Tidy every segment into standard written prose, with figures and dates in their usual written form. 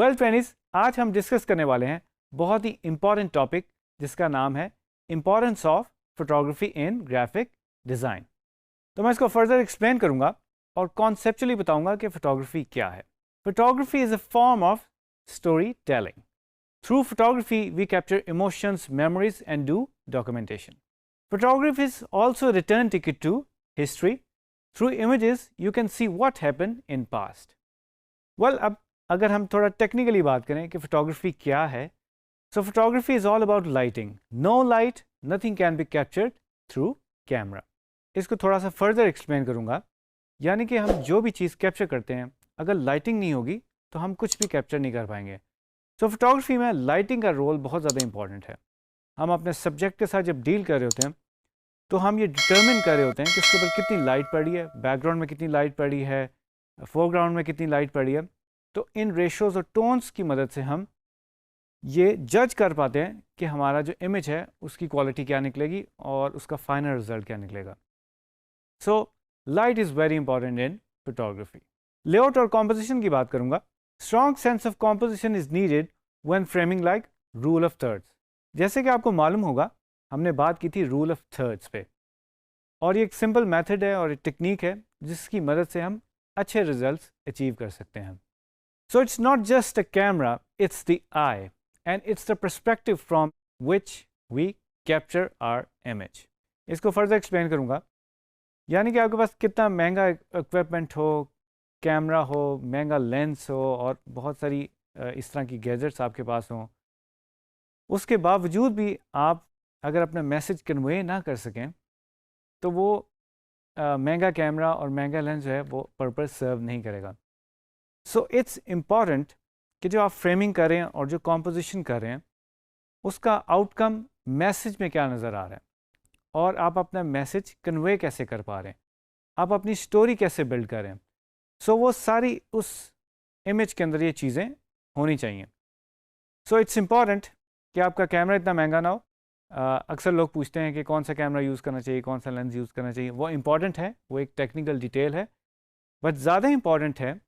Well friends, आज हम discuss करने वाले हैं बहुत ही इंपॉर्टेंट टॉपिक जिसका नाम है importance of photography in graphic design. तो मैं इसको फर्दर एक्सप्लेन करूंगा और कॉन्सेप्चुअली बताऊंगा कि फोटोग्राफी क्या है। Photography is a form of story telling. Through photography we capture emotions, memories and do documentation. Photography is also a return ticket to history. Through images, you can see what happened in past. Well, अब अगर हम थोड़ा technically बात करें कि photography क्या है, so photography is all about lighting. No light, nothing can be captured through camera. इसको थोड़ा सा फर्दर एक्सप्लेन करूँगा। यानी कि हम जो भी चीज़ कैप्चर करते हैं, अगर लाइटिंग नहीं होगी तो हम कुछ भी कैप्चर नहीं कर पाएंगे। सो फोटोग्राफी में लाइटिंग का रोल बहुत ज़्यादा इंपॉर्टेंट है। हम अपने सब्जेक्ट के साथ जब डील कर रहे होते हैं तो हम ये डिटर्मिन कर रहे होते हैं कि उसके ऊपर कितनी लाइट पड़ी है, बैकग्राउंड में कितनी लाइट पड़ी है, फोरग्राउंड में कितनी लाइट पड़ी है। तो इन रेशोज़ और टोन्स की मदद से हम ये जज कर पाते हैं कि हमारा जो इमेज है उसकी क्वालिटी क्या निकलेगी और उसका फाइनल रिजल्ट क्या निकलेगा। So light is very important in photography. Layout और कॉम्पोजिशन की बात करूँगा। Strong sense of composition is needed when framing like rule of thirds. जैसे कि आपको मालूम होगा, हमने बात की थी रूल ऑफ थर्ड्स पे, और ये एक सिंपल मेथड है और एक टेक्निक है जिसकी मदद से हम अच्छे रिजल्ट्स अचीव कर सकते हैं। So it's not just a camera, it's the eye and it's the perspective from which we capture our image. इसको फर्दर एक्सप्लेन करूँगा। यानी कि आपके पास कितना महंगा इक्विपमेंट हो, कैमरा हो, महंगा लेंस हो और बहुत सारी इस तरह की गैजेट्स आपके पास हों, उसके बावजूद भी आप अगर अपना मैसेज कन्वे ना कर सकें तो वो महंगा कैमरा और महंगा लेंस जो है वो पर्पस सर्व नहीं करेगा। सो इट्स इम्पॉर्टेंट कि जो आप फ्रेमिंग कर रहे हैं और जो कॉम्पोजिशन कर रहे हैं उसका आउटकम मैसेज में क्या नज़र आ रहा है और आप अपना मैसेज कन्वे कैसे कर पा रहे हैं, आप अपनी स्टोरी कैसे बिल्ड कर रहे हैं। सो वो सारी उस इमेज के अंदर ये चीज़ें होनी चाहिए। सो इट्स इम्पॉर्टेंट कि आपका कैमरा इतना महंगा ना हो। अक्सर लोग पूछते हैं कि कौन सा कैमरा यूज़ करना चाहिए, कौन सा लेंस यूज़ करना चाहिए। वो इम्पॉर्टेंट है, वो एक टेक्निकल डिटेल है, बट ज़्यादा इम्पॉर्टेंट है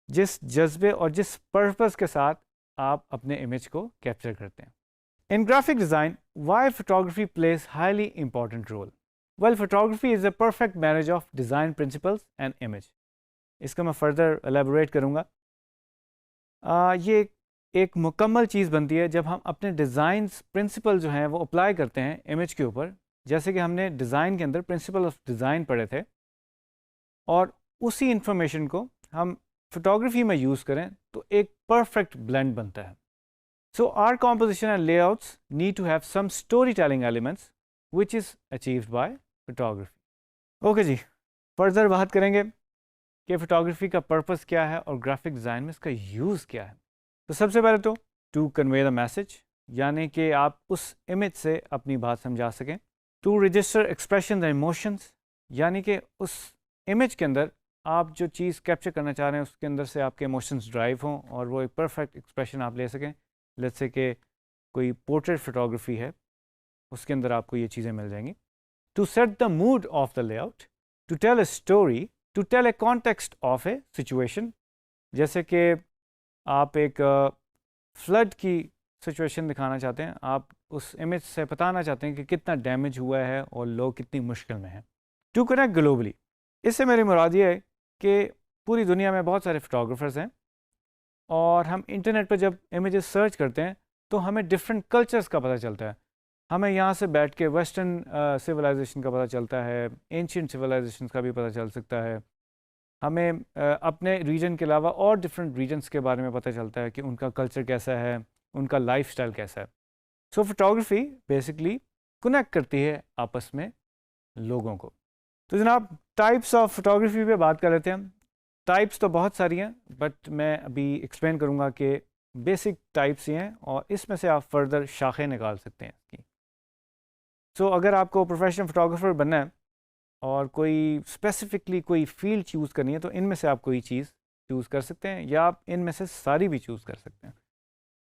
जिस जज्बे और जिस पर्पस के साथ आप अपने इमेज को कैप्चर करते हैं। In graphic design, why photography plays highly important role. Well, photography is a perfect marriage of design principles and image. इसको मैं फर्दर एलेबोरेट करूँगा। ये एक मुकम्मल चीज़ बनती है जब हम अपने डिज़ाइंस प्रिंसिपल जो हैं वो अप्लाई करते हैं इमेज के ऊपर। जैसे कि हमने डिज़ाइन के अंदर प्रिंसिपल ऑफ डिज़ाइन पढ़े थे, और उसी इंफॉर्मेशन को हम फोटोग्राफी में यूज़ करें तो एक परफेक्ट ब्लेंड बनता है। So our composition and layouts need to have some story telling elements which is achieved by photography. Okay जी, फर्दर बात करेंगे कि फोटोग्राफी का पर्पस क्या है और ग्राफिक डिज़ाइन में इसका यूज़ क्या है। तो सबसे पहले तो टू कन्वे द मैसेज, यानी कि आप उस इमेज से अपनी बात समझा सकें। To register expression the emotions, यानी कि उस इमेज के अंदर आप जो चीज़ कैप्चर करना चाह रहे हैं उसके अंदर से आपके इमोशंस ड्राइव हों और वो एक परफेक्ट एक्सप्रेशन आप ले सकें। लेट्स से कि कोई पोर्ट्रेट फोटोग्राफी है, उसके अंदर आपको ये चीज़ें मिल जाएंगी। To set the mood of the layout, to tell a story, to tell a context of a situation. जैसे कि आप एक फ्लड की सिचुएशन दिखाना चाहते हैं, आप उस इमेज से बताना चाहते हैं कि कितना डैमेज हुआ है और लोग कितनी मुश्किल में हैं। टू कनेक्ट ग्लोबली, इससे मेरी मुराद ये है कि पूरी दुनिया में बहुत सारे फोटोग्राफर्स हैं और हम इंटरनेट पर जब इमेजेस सर्च करते हैं तो हमें डिफरेंट कल्चर्स का पता चलता है। हमें यहाँ से बैठ के वेस्टर्न सिविलाइजेशन का पता चलता है, एंशिएंट सिविलाइजेशन का भी पता चल सकता है। हमें अपने रीजन के अलावा और डिफरेंट रीजन्स के बारे में पता चलता है कि उनका कल्चर कैसा है, उनका लाइफस्टाइल कैसा है। सो फोटोग्राफी बेसिकली कनेक्ट करती है आपस में लोगों को। तो जनाब, टाइप्स ऑफ फोटोग्राफी पे बात कर लेते हैं। टाइप्स तो बहुत सारी हैं, बट मैं अभी एक्सप्लेन करूँगा कि बेसिक टाइप्स ही हैं और इसमें से आप फर्दर शाखें निकाल सकते हैं इसकी। सो अगर आपको प्रोफेशनल फोटोग्राफर बनना है और कोई स्पेसिफिकली कोई फील्ड चूज़ करनी है तो इनमें से आप कोई चीज़ चूज़ कर सकते हैं या आप इनमें से सारी भी चूज़ कर सकते हैं।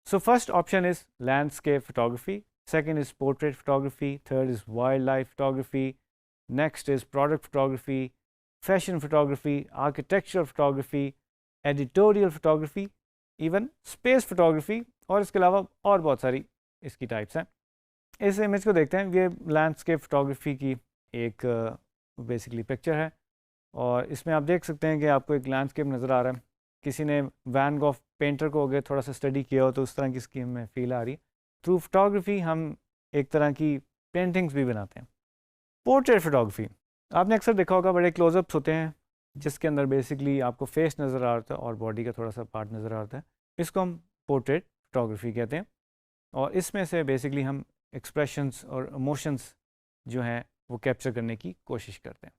So first option is landscape photography, second is portrait photography, third is wild life photography, next is product photography, fashion photography, architectural photography, editorial photography even space photography, और इसके अलावा और बहुत सारी इसकी टाइप्स हैं। इस इमेज को देखते हैं, ये लैंडस्केप फोटोग्राफी की एक बेसिकली पिक्चर है, और इसमें आप देख सकते हैं कि आपको एक लैंडस्केप नज़र आ रहा है। किसी ने वैन गॉग पेंटर को अगर थोड़ा सा स्टडी किया हो तो उस तरह की इसकी हमें फील आ रही है। थ्रू फोटोग्राफी हम एक तरह की पेंटिंग्स भी बनाते हैं। पोर्ट्रेट फोटोग्राफी आपने अक्सर देखा होगा, बड़े क्लोजअप्स होते हैं जिसके अंदर बेसिकली आपको फेस नज़र आ रहा है और बॉडी का थोड़ा सा पार्ट नज़र आ रहा है। इसको हम पोर्ट्रेट फोटोग्राफी कहते हैं, और इसमें से बेसिकली हम एक्सप्रेशंस और इमोशंस जो हैं वो कैप्चर करने की कोशिश करते हैं।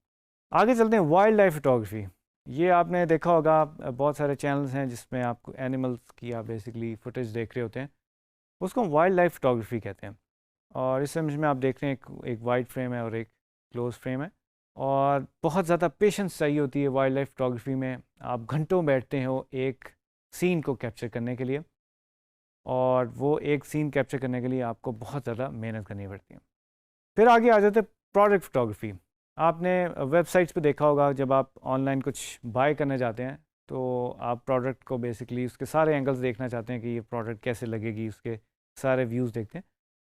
आगे चलते हैं वाइल्ड लाइफ फोटोग्राफी। ये आपने देखा होगा, बहुत सारे चैनल्स हैं जिसमें आपको एनिमल्स की आप बेसिकली फुटेज देख रहे होते हैं, उसको हम वाइल्ड लाइफ फोटोग्राफी कहते हैं। और इस इमेज में आप देख रहे हैं एक वाइड फ्रेम है और एक क्लोज फ्रेम है, और बहुत ज़्यादा पेशेंस चाहिए होती है वाइल्ड लाइफ फोटोग्राफी में। आप घंटों बैठते हो एक सीन को कैप्चर करने के लिए, और वो एक सीन कैप्चर करने के लिए आपको बहुत ज़्यादा मेहनत करनी पड़ती है। फिर आगे आ जाते हैं प्रोडक्ट फोटोग्राफी। आपने वेबसाइट्स पे देखा होगा, जब आप ऑनलाइन कुछ बाय करने जाते हैं तो आप प्रोडक्ट को बेसिकली उसके सारे एंगल्स देखना चाहते हैं कि ये प्रोडक्ट कैसे लगेगी, उसके सारे व्यूज़ देखते हैं,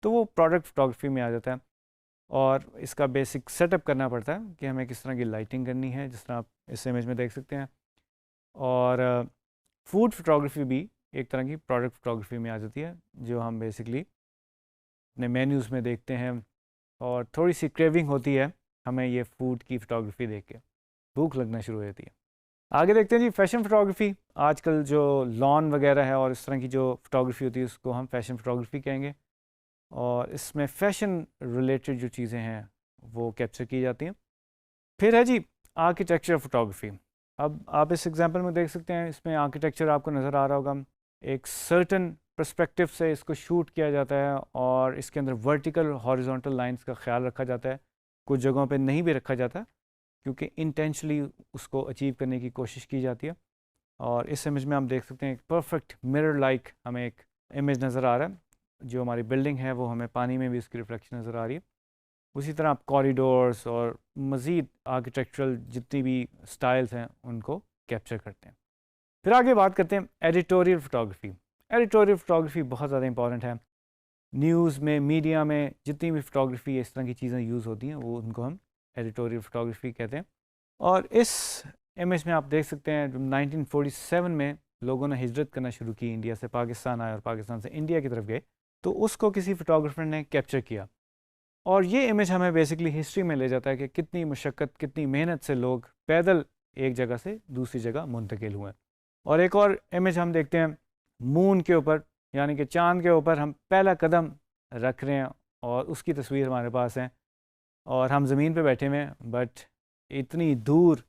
तो वो प्रोडक्ट फोटोग्राफी में आ जाता है। और इसका बेसिक सेटअप करना पड़ता है कि हमें किस तरह की लाइटिंग करनी है, जिस तरह आप इस इमेज में देख सकते हैं। और फूड फोटोग्राफी भी एक तरह की प्रोडक्ट फोटोग्राफी में आ जाती है, जो हम बेसिकली अपने मेन्यूज़ में देखते हैं, और थोड़ी सी क्रेविंग होती है हमें ये फूड की फ़ोटोग्राफी देख के, भूख लगना शुरू हो जाती है। आगे देखते हैं जी फैशन फ़ोटोग्राफी। आजकल जो लॉन वगैरह है और इस तरह की जो फ़ोटोग्राफी होती है उसको हम फैशन फ़ोटोग्राफी कहेंगे, और इसमें फ़ैशन रिलेटेड जो चीज़ें हैं वो कैप्चर की जाती हैं। फिर है जी आर्किटेक्चर फ़ोटोग्राफी। अब आप इस एग्जांपल में देख सकते हैं, इसमें आर्किटेक्चर आपको नज़र आ रहा होगा। एक सर्टन पर्सपेक्टिव से इसको शूट किया जाता है, और इसके अंदर वर्टिकल हॉरिजॉन्टल लाइंस का ख्याल रखा जाता है। कुछ जगहों पे नहीं भी रखा जाता क्योंकि इंटेंशनली उसको अचीव करने की कोशिश की जाती है। और इस इमेज में हम देख सकते हैं एक परफेक्ट मिरर लाइक हमें एक इमेज नज़र आ रहा है। जो हमारी बिल्डिंग है वो हमें पानी में भी उसकी रिफ्लेक्शन नज़र आ रही है। उसी तरह आप कॉरिडोर्स और मज़ीद आर्किटेक्चरल जितनी भी स्टाइल्स हैं उनको कैप्चर करते हैं। फिर आगे बात करते हैं एडिटोरियल फ़ोटोग्राफी। एडिटोरियल फ़ोटोग्राफी बहुत ज़्यादा इंपॉर्टेंट है। न्यूज़ में, मीडिया में जितनी भी फ़ोटोग्राफी इस तरह की चीज़ें यूज़ होती हैं वो उनको हम एडिटोरियल फ़ोटोग्राफी कहते हैं। और इस इमेज में आप देख सकते हैं 1947 में लोगों ने हिजरत करना शुरू की, इंडिया से पाकिस्तान आए और पाकिस्तान से इंडिया की तरफ गए, तो उसको किसी फ़ोटोग्राफर ने कैप्चर किया। और ये इमेज हमें बेसिकली हिस्ट्री में ले जाता है कि कितनी मशक्क़त, कितनी मेहनत से लोग पैदल एक जगह से दूसरी जगह मुंतकिल हुए। और एक और इमेज हम देखते हैं मून के ऊपर, यानी कि चाँद के ऊपर हम पहला कदम रख रहे हैं, और उसकी तस्वीर हमारे पास है, और हम ज़मीन पे बैठे हुए हैं, बट इतनी दूर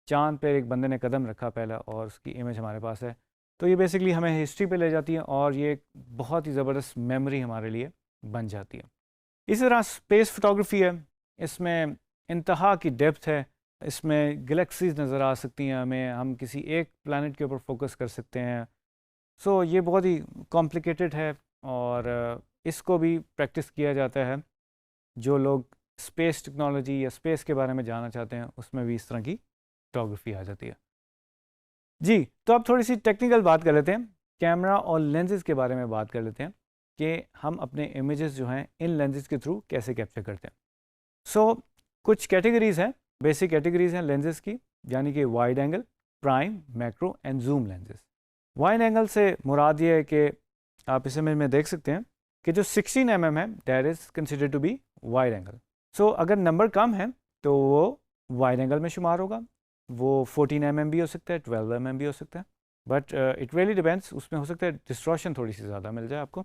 चाँद पे एक बंदे ने कदम रखा पहला, और उसकी इमेज हमारे पास है। तो ये बेसिकली हमें हिस्ट्री पे ले जाती है, और ये बहुत ही ज़बरदस्त मेमोरी हमारे लिए बन जाती है। इसी तरह स्पेस फ़ोटोग्राफी है, इसमें इंतहा की डेप्थ है, इसमें गैलेक्सीज नज़र आ सकती हैं हमें, हम किसी एक प्लैनेट के ऊपर फोकस कर सकते हैं। सो ये बहुत ही कॉम्प्लिकेटेड है, और इसको भी प्रैक्टिस किया जाता है। जो लोग स्पेस टेक्नोलॉजी या स्पेस के बारे में जानना चाहते हैं उसमें भी इस तरह की फोटोग्राफी आ जाती है। जी, तो अब थोड़ी सी टेक्निकल बात कर लेते हैं, कैमरा और लेंसेज के बारे में बात कर लेते हैं कि हम अपने इमेजेस जो हैं इन लेंसेज के थ्रू कैसे कैप्चर करते हैं। सो कुछ कैटेगरीज़ हैं, बेसिक कैटेगरीज़ हैं लेंसेज की, यानी कि wide angle, prime, macro and zoom lenses. Wide angle से मुराद ये है कि आप इस इमेज में देख सकते हैं कि जो 16 mm है that is considered to be wide angle. So अगर नंबर कम है तो वो वाइड एंगल में शुमार होगा। वो 14 mm भी हो सकता है, 12 mm भी हो सकता है, बट इट रियली डिपेंड्स। उसमें हो सकता है डिस्ट्रॉशन थोड़ी सी ज़्यादा मिल जाए आपको।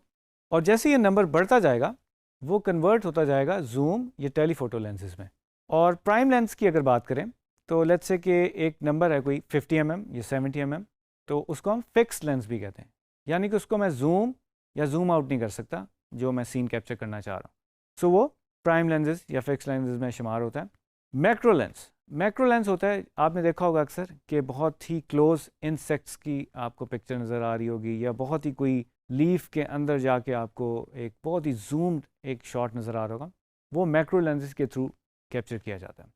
और जैसे ये नंबर बढ़ता जाएगा वो कन्वर्ट होता जाएगा जूम या टेलीफोटो लेंसेज में। और प्राइम लेंस की अगर बात करें तो लेट्स से कि एक नंबर है कोई 50 mm या 70 mm, तो उसको हम फिक्स लेंस भी कहते हैं, यानी कि उसको मैं जूम या जूम आउट नहीं कर सकता जो मैं सीन कैप्चर करना चाह रहा हूँ। सो वो प्राइम लेंसेज या फिक्स लेंसेज में शुमार होता है। मैक्रो लेंस, मैक्रो लेंस होता है, आपने देखा होगा अक्सर कि बहुत ही क्लोज इंसेक्ट्स की आपको पिक्चर नज़र आ रही होगी, या बहुत ही कोई लीफ के अंदर जाके आपको एक बहुत ही जूम्ड एक शॉट नज़र आ रहा होगा, वो मैक्रो लेंसेज के थ्रू कैप्चर किया जाता है।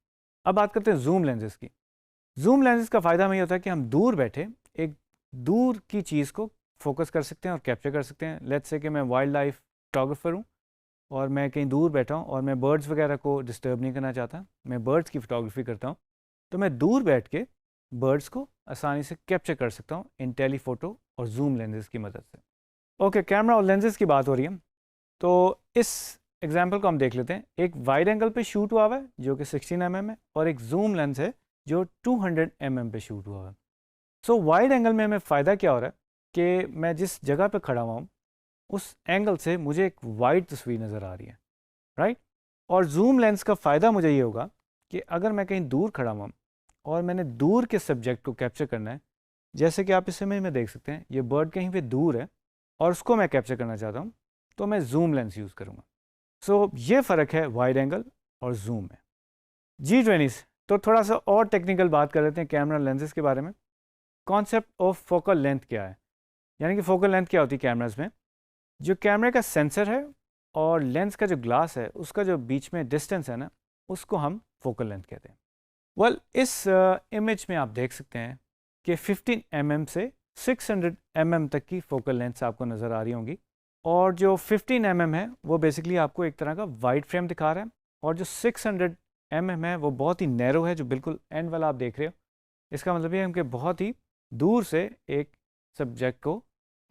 अब बात करते हैं जूम लेंसेज की। जूम लेंसेज का फ़ायदा हमें ये होता है कि हम दूर बैठे एक दूर की चीज़ को फोकस कर सकते हैं और कैप्चर कर सकते हैं। लेट्स से कि मैं वाइल्ड लाइफ फोटोग्राफर हूँ और मैं कहीं दूर बैठा हूँ और मैं बर्ड्स वगैरह को डिस्टर्ब नहीं करना चाहता, मैं बर्ड्स की फ़ोटोग्राफी करता हूँ, तो मैं दूर बैठ के बर्ड्स को आसानी से कैप्चर कर सकता हूँ इन टेलीफोटो और जूम लेंसेज की मदद से। ओके, कैमरा और लेंसेज की बात हो रही है, तो इस एग्जाम्पल को हम देख लेते हैं। एक वाइड एंगल पे शूट हुआ हुआ है जो कि 16 mm है, और एक जूम लेंस है जो 200 mm पे शूट हुआ है। सो वाइड एंगल में हमें फ़ायदा क्या हो रहा है कि मैं जिस जगह पे खड़ा हुआ हूँ उस एंगल से मुझे एक वाइड तस्वीर नज़र आ रही है, राइट। और जूम लेंस का फ़ायदा मुझे ये होगा कि अगर मैं कहीं दूर खड़ा हुआ हूँ और मैंने दूर के सब्जेक्ट को कैप्चर करना है, जैसे कि आप इस इमेज में देख सकते हैं ये बर्ड कहीं पे दूर है और उसको मैं कैप्चर करना चाहता हूँ, तो मैं जूम लेंस यूज़ करूँगा। सो ये फ़र्क है वाइड एंगल और जूम में। G20 तो थोड़ा सा और टेक्निकल बात कर लेते हैं कैमरा लेंसेज के बारे में। कॉन्सेप्ट ऑफ फोकल लेंथ क्या है, यानी कि फोकल लेंथ क्या होती है कैमराज में। जो कैमरे का सेंसर है और लेंस का जो ग्लास है उसका जो बीच में डिस्टेंस है ना, उसको हम फोकल लेंथ कहते हैं। वेल इस इमेज में आप देख सकते हैं कि 15 mm से 600 mm तक की फोकल लेंथ आपको नज़र आ रही होंगी, और जो 15 mm है वो बेसिकली आपको एक तरह का वाइड फ्रेम दिखा रहा है, और जो 600 mm है वो बहुत ही नैरो है, जो बिल्कुल एंड वाला आप देख रहे हो। इसका मतलब ये है कि बहुत ही दूर से एक सब्जेक्ट को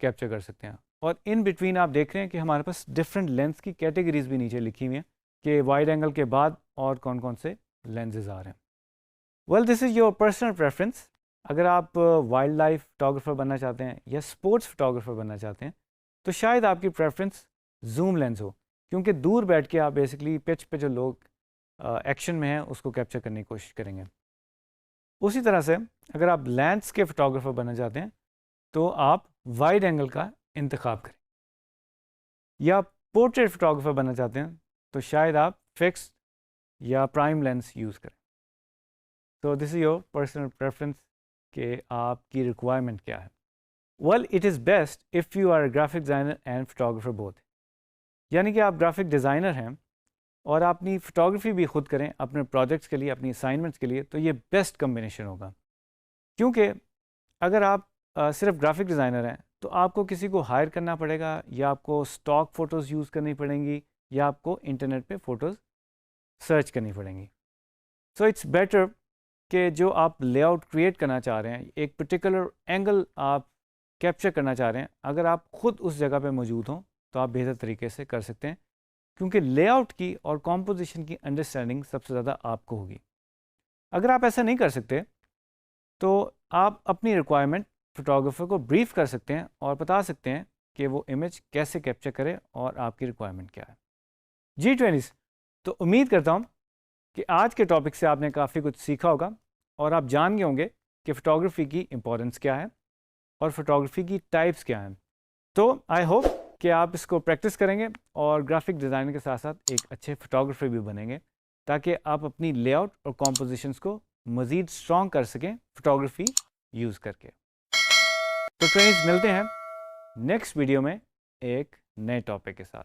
कैप्चर कर सकते हैं। और इन बिटवीन आप देख रहे हैं कि हमारे पास डिफरेंट लेंस की कैटेगरीज भी नीचे लिखी हुई हैं कि वाइड एंगल के बाद और कौन कौन से लेंसेज आ रहे हैं। Well this is your personal preference. अगर आप वाइल्ड लाइफ फोटोग्राफर बनना चाहते हैं या स्पोर्ट्स फोटोग्राफर बनना चाहते हैं तो शायद आपकी प्रेफरेंस जूम लेंस हो, क्योंकि दूर बैठ के आप बेसिकली पिच पे जो लोग एक्शन में हैं उसको कैप्चर करने की कोशिश करेंगे। उसी तरह से अगर आप लैंडस्केप फोटोग्राफर बनना चाहते हैं तो आप वाइड एंगल का इंतखाब करें, या पोर्ट्रेट फोटोग्राफर बनना चाहते हैं तो शायद आप फिक्स या प्राइम लेंस यूज़ करें। तो this is your personal preference कि आपकी रिक्वायरमेंट क्या है। Well it is best if you are graphic designer and photographer both, यानी कि आप ग्राफिक डिज़ाइनर हैं और आप अपनी फ़ोटोग्राफी भी खुद करें अपने प्रोजेक्ट्स के लिए, अपनी असाइनमेंट्स के लिए, तो ये बेस्ट कम्बिनेशन होगा। क्योंकि अगर आप सिर्फ ग्राफिक डिज़ाइनर हैं तो आपको किसी को हायर करना पड़ेगा, या आपको स्टॉक फ़ोटोज़ यूज़ करनी पड़ेंगी, या आपको इंटरनेट पे फ़ोटोज़ सर्च करनी पड़ेंगी। सो इट्स बेटर कि जो आप लेआउट क्रिएट करना चाह रहे हैं, एक पर्टिकुलर एंगल आप कैप्चर करना चाह रहे हैं, अगर आप ख़ुद उस जगह पे मौजूद हों तो आप बेहतर तरीके से कर सकते हैं, क्योंकि लेआउट की और कॉम्पोजिशन की अंडरस्टैंडिंग सबसे ज़्यादा आपको होगी। अगर आप ऐसा नहीं कर सकते तो आप अपनी रिक्वायरमेंट फोटोग्राफर को ब्रीफ कर सकते हैं और बता सकते हैं कि वो इमेज कैसे कैप्चर करे और आपकी रिक्वायरमेंट क्या है। G20 तो उम्मीद करता हूँ कि आज के टॉपिक से आपने काफ़ी कुछ सीखा होगा और आप जान गए होंगे कि फ़ोटोग्राफी की इम्पोर्टेंस क्या है और फोटोग्राफी की टाइप्स क्या हैं। तो आई होप कि आप इसको प्रैक्टिस करेंगे और ग्राफिक डिज़ाइनर के साथ साथ एक अच्छे फोटोग्राफर भी बनेंगे, ताकि आप अपनी लेआउट और कॉम्पोजिशंस को मज़ीद स्ट्रॉन्ग कर सकें फोटोग्राफी यूज़ करके। तो फ्रेंड्स मिलते हैं नेक्स्ट वीडियो में एक नए टॉपिक के साथ।